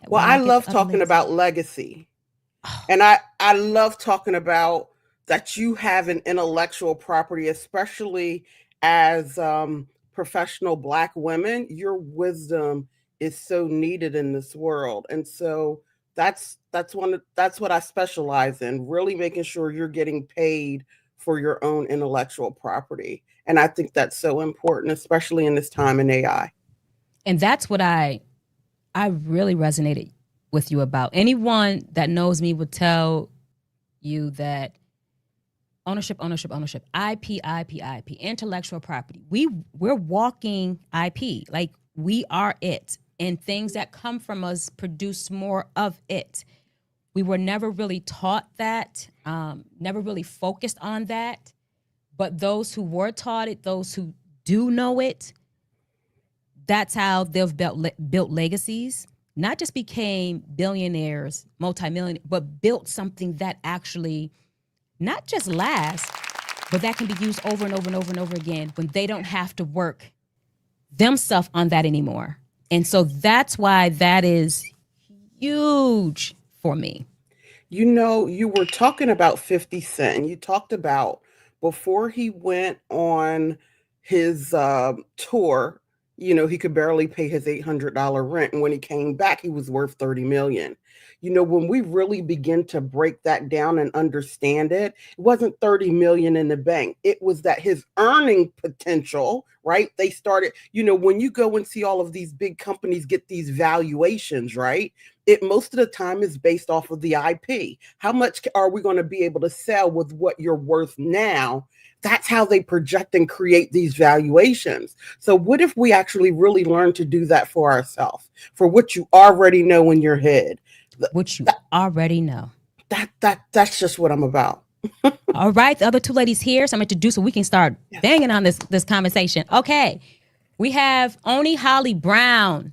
Well, when I I get love the other talking ladies in. about legacy. Oh, And I love talking about that you have an intellectual property, especially as professional Black women. Your wisdom is so needed in this world, and so that's what I specialize in. Really making sure you're getting paid for your own intellectual property, and I think that's so important, especially in this time in AI. and that's what I really resonated with you about. Anyone that knows me would tell you that ownership, ownership, ownership, IP, intellectual property. We're walking IP. Like we are it. And things that come from us produce more of it. We were never really taught that, never really focused on that. But those who were taught it, those who do know it, that's how they've built legacies. Not just became billionaires, multimillionaires, but built something that actually not just lasts, but that can be used over and over and over and over again when they don't have to work themselves on that anymore. And so that's why that is huge for me. You know, you were talking about 50 Cent, and you talked about before he went on his tour, you know, he could barely pay his $800 rent. And when he came back, he was worth 30 million. You know, when we really begin to break that down and understand it, it wasn't 30 million in the bank. It was that his earning potential, right? They started, you know, when you go and see all of these big companies get these valuations, right? It most of the time is based off of the IP. How much are we going to be able to sell with what you're worth now? That's how they project and create these valuations. So, what if we actually really learn to do that for ourselves, for what you already know in your head? Which you That, already know. that's just what I'm about. All right, the other two ladies here, so I'm going to introduce so we can start Yes. banging on this conversation. Okay, we have Oni Holly Brown.